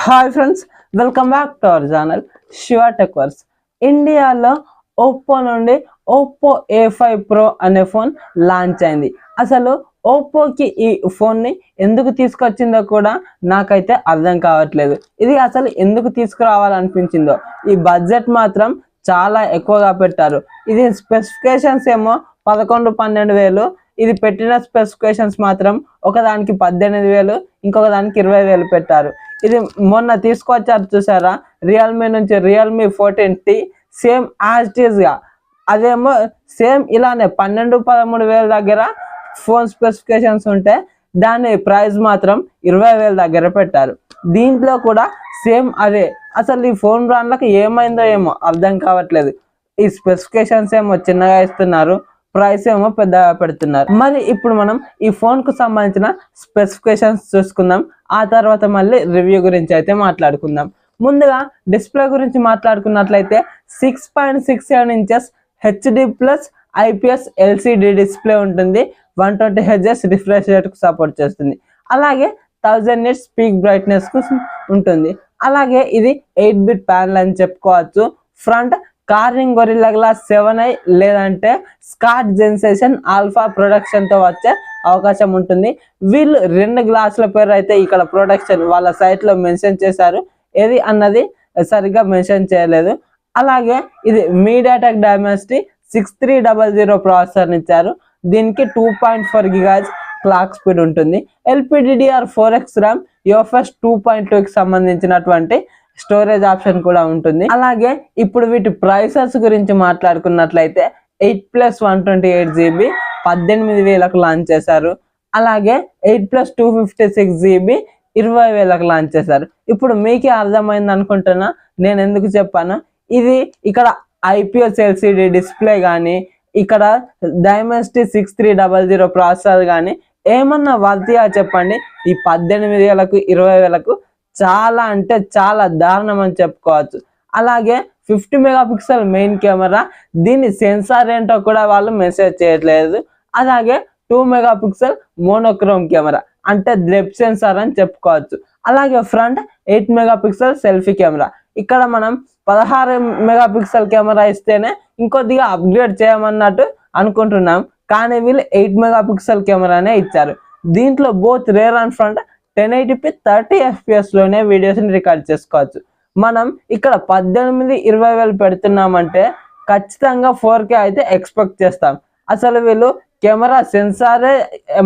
Hi friends, welcome back to our channel Shiva tech verse. ఇండియాలో Oppo నుండి Oppo A5 Pro అనే phone launch అయింది. అసలు ఓప్పోకి ఈ ఫోన్ని ఎందుకు తీసుకొచ్చిందో కూడా నాకైతే అర్థం కావట్లేదు. ఇది అసలు ఎందుకు తీసుకురావాలనిపించిందో. ఈ బడ్జెట్ మాత్రం చాలా ఎక్కువగా పెట్టారు. ఇది స్పెసిఫికేషన్స్ ఏమో 11-12 వేలు. ఇది పెట్టిన స్పెసిఫికేషన్స్ మాత్రం ఒకదానికి 18,000, ఇంకొక దానికి 20,000 పెట్టారు. ఇది మొన్న తీసుకొచ్చారు చూసారా, రియల్మీ నుంచి Realme 14T, same as it is గా అదేమో సేమ్ ఇలానే 12-13 వేల దగ్గర ఫోన్ స్పెసిఫికేషన్స్ ఉంటే దాని ప్రైస్ మాత్రం 20,000 దగ్గర పెట్టారు. దీంట్లో కూడా సేమ్ అదే. అసలు ఈ ఫోన్ బ్రాండ్లకు ఏమైందో ఏమో అర్థం కావట్లేదు. ఈ స్పెసిఫికేషన్స్ ఏమో చిన్నగా ఇస్తున్నారు, ప్రైస్ ఏమో పెద్దగా పెడుతున్నారు. మరి ఇప్పుడు మనం ఈ ఫోన్ కు సంబంధించిన స్పెసిఫికేషన్స్ చూసుకుందాం. ఆ తర్వాత మళ్ళీ రివ్యూ గురించి అయితే మాట్లాడుకుందాం. ముందుగా డిస్ప్లే గురించి మాట్లాడుకున్నట్లయితే 6.67 inches HD+ IPS LCD display ఉంటుంది. 120 Hz రిఫ్రెష్ రేట్ కు సపోర్ట్ చేస్తుంది. అలాగే 1000 nits పీక్ బ్రైట్నెస్ కు ఉంటుంది. అలాగే ఇది 8-bit ప్యానల్ అని చెప్పుకోవచ్చు. Front Corning gorilla glass 7i లేదంటే స్కాట్ జెన్సేషన్ ఆల్ఫా ప్రొడక్షన్ తో వచ్చే అవకాశం ఉంటుంది. వీళ్ళు 2 గ్లాసుల పేరు అయితే ఇక్కడ ప్రొడక్షన్ వాళ్ళ సైట్ లో మెన్షన్ చేశారు. ఏది అన్నది సరిగ్గా మెన్షన్ చేయలేదు. అలాగే ఇది మీడియాటెక్ డైమెన్సిటీ 6300 ప్రాసెసర్ ఇచ్చారు. దీనికి 2.4 GHz క్లాక్ స్పీడ్ ఉంటుంది. LPDDR4X RAM UFS 2.2 కి సంబంధించినటువంటి స్టోరేజ్ ఆప్షన్ కూడా ఉంటుంది. అలాగే ఇప్పుడు వీటి ప్రైసెస్ గురించి మాట్లాడుకున్నట్లయితే 8+128GB 18,000కు లాంచ్ చేశారు. అలాగే 8+256GB 20,000కు లాంచ్ చేశారు. ఇప్పుడు మీకే అర్థమైంది అనుకుంటున్నా నేను ఎందుకు చెప్పాను. ఇది ఇక్కడ IPS LCD డిస్ప్లే కానీ, ఇక్కడ డైమెన్సిటీ 6300 ప్రాసెసర్ కానీ ఏమన్నా వర్తియా చెప్పండి. ఈ 18,000కు 20,000కు చాలా అంటే చాలా దారుణం అని చెప్పుకోవచ్చు. అలాగే 50 మెగాపిక్సెల్ మెయిన్ కెమెరా, దీని సెన్సార్ ఏంటో కూడా వాళ్ళు మెసేజ్ చేయట్లేదు. అలాగే 2 మెగాపిక్సెల్ మోనోక్రోమ్ కెమెరా అంటే డెప్త్ సెన్సార్ అని చెప్పుకోవచ్చు. అలాగే ఫ్రంట్ 8 మెగాపిక్సెల్ సెల్ఫీ కెమెరా. ఇక్కడ మనం 16 మెగాపిక్సెల్ కెమెరా ఇస్తేనే ఇంకొద్దిగా అప్గ్రేడ్ చేయమన్నట్టు అనుకుంటున్నాం, కానీ వీళ్ళు 8 మెగాపిక్సెల్ కెమెరానే ఇచ్చారు. దీంట్లో both rare and front 1080p 30 FPS లోనే వీడియోస్ని రికార్డ్ చేసుకోవచ్చు. మనం ఇక్కడ 18-20 వేలు పెడుతున్నామంటే ఖచ్చితంగా 4K అయితే ఎక్స్పెక్ట్ చేస్తాం. అసలు వీళ్ళు కెమెరా సెన్సారే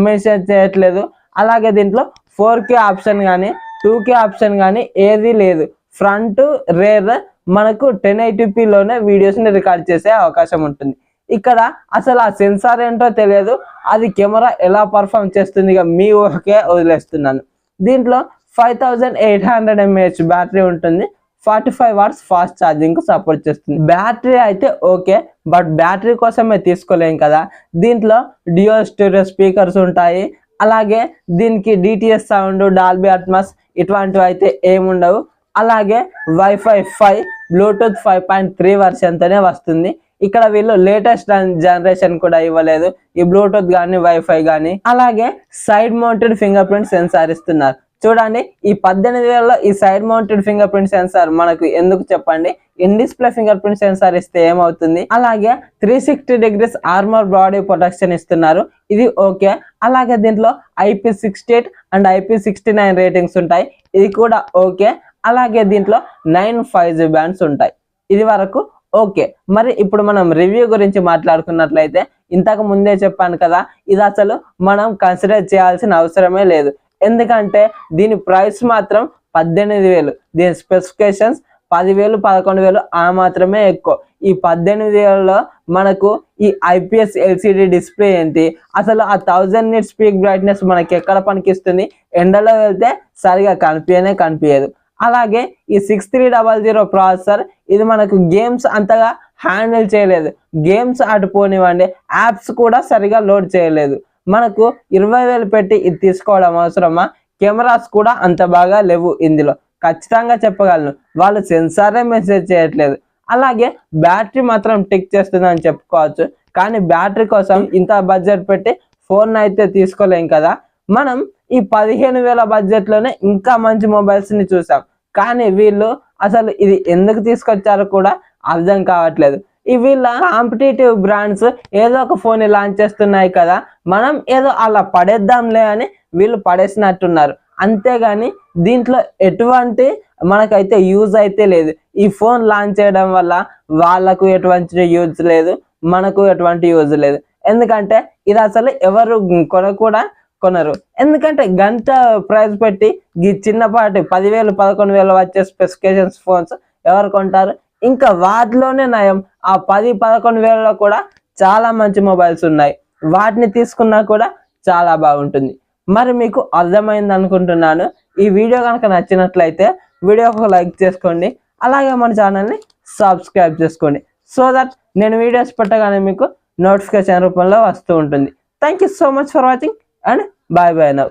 మెన్షన్ చేయట్లేదు. అలాగే దీంట్లో 4K ఆప్షన్ కానీ 2K ఆప్షన్ కానీ ఏది లేదు. ఫ్రంట్ రేర్ మనకు 1080p లోనే వీడియోస్ని రికార్డ్ చేసే అవకాశం ఉంటుంది. ఇక్కడ అసలు ఆ సెన్సార్ ఏంటో తెలియదు, అది కెమెరా ఎలా పర్ఫామ్ చేస్తుంది మీ ఊరికే వదిలేస్తున్నాను. దీంట్లో 5800 mAh బ్యాటరీ ఉంటుంది. 45 watts ఫాస్ట్ ఛార్జింగ్ కు సపోర్ట్ చేస్తుంది. బ్యాటరీ అయితే ఓకే, బట్ బ్యాటరీ కోసమే తీసుకోలేం కదా. దీంట్లో డ్యూయల్ స్టీరియో స్పీకర్స్ ఉంటాయి. అలాగే దీనికి DTS సౌండ్, డాల్బీ అట్మాస్ ఇటువంటివి అయితే ఏముండవు. అలాగే Wi-Fi 5 బ్లూటూత్ 5.3 వర్షన్తోనే వస్తుంది. ఇక్కడ వీళ్ళు లేటెస్ట్ జనరేషన్ కూడా ఇవ్వలేదు, ఈ బ్లూటూత్ కానీ వైఫై కానీ. అలాగే side mounted finger print censor ఇస్తున్నారు. చూడండి, ఈ 18,000లో ఈ side mounted finger print censor మనకు ఎందుకు చెప్పండి. In display finger print censor ఇస్తే ఏమవుతుంది. అలాగే 360 degrees ఆర్మర్ బాడీ ప్రొటెక్షన్ ఇస్తున్నారు, ఇది ఓకే. అలాగే దీంట్లో IP68 అండ్ IP69 రేటింగ్స్ ఉంటాయి, ఇది కూడా ఓకే. అలాగే దీంట్లో 9 5G బ్యాండ్స్ ఉంటాయి, ఇది వరకు ఓకే. మరి ఇప్పుడు మనం రివ్యూ గురించి మాట్లాడుకున్నట్లయితే ఇంతకు ముందే చెప్పాను కదా, ఇది అసలు మనం కన్సిడర్ చేయాల్సిన అవసరమే లేదు. ఎందుకంటే దీని ప్రైస్ మాత్రం 18,000, దీని స్పెసిఫికేషన్స్ 10,000 11,000 ఆ మాత్రమే ఎక్కువ. ఈ 18,000లో మనకు ఈ IPS LCD డిస్ప్లే ఏంటి, అసలు ఆ 1000 nits పీక్ బ్రైట్నెస్ మనకి ఎక్కడ పనికిస్తుంది. ఎండలో వెళ్తే సరిగా కనిపించదు. అలాగే ఈ 6300 ప్రాసెసర్, ఇది మనకు గేమ్స్ అంతగా హ్యాండిల్ చేయలేదు. గేమ్స్ అటు పోనివ్వండి, యాప్స్ కూడా సరిగా లోడ్ చేయలేదు. మనకు 20,000 పెట్టి ఇది తీసుకోవడం అవసరమా. కెమెరాస్ కూడా అంత బాగా లేవు ఇందులో, ఖచ్చితంగా చెప్పగలను. వాళ్ళు సెన్సారే మెసేజ్ చేయట్లేదు. అలాగే బ్యాటరీ మాత్రం టిక్ చేస్తుంది అని చెప్పుకోవచ్చు, కానీ బ్యాటరీ కోసం ఇంత బడ్జెట్ పెట్టి ఫోన్ అయితే తీసుకోలేం కదా. మనం ఈ 15,000 బడ్జెట్ లోనే ఇంకా మంచి మొబైల్స్ ని చూసాం, కానీ వీళ్ళు అసలు ఇది ఎందుకు తీసుకొచ్చారో కూడా అర్థం కావట్లేదు. ఈ వీళ్ళ కాంపిటేటివ్ బ్రాండ్స్ ఏదో ఒక ఫోన్ లాంచ్ చేస్తున్నాయి కదా, మనం ఏదో అలా పడేద్దాంలే అని వీళ్ళు పడేసినట్టున్నారు. అంతేగాని దీంట్లో ఎటువంటి మనకైతే యూజ్ అయితే లేదు. ఈ ఫోన్ లాంచ్ చేయడం వల్ల వాళ్ళకు ఎటువంటి యూజ్ లేదు, మనకు ఎటువంటి యూజ్ లేదు. ఎందుకంటే ఇది అసలు ఎవరు కూడా కొనరు. ఎందుకంటే గంట ప్రైస్ పెట్టి ఈ చిన్నపాటి 10,000 11,000 వచ్చే స్పెసిఫికేషన్స్ ఫోన్స్ ఎవరు కొంటారు? ఇంకా వాటిలోనే నయం ఆ 10-11,000లో కూడా చాలా మంచి మొబైల్స్ ఉన్నాయి, వాటిని తీసుకున్నా కూడా చాలా బాగుంటుంది. మరి మీకు అర్థమైంది అనుకుంటున్నాను. ఈ వీడియో కనుక నచ్చినట్లయితే వీడియోకి ఒక లైక్ చేసుకోండి, అలాగే మన ఛానల్ని సబ్స్క్రైబ్ చేసుకోండి, సో దట్ నేను వీడియోస్ పెట్టగానే మీకు నోటిఫికేషన్ రూపంలో వస్తూ ఉంటుంది. Thank you so much for watching and bye bye now.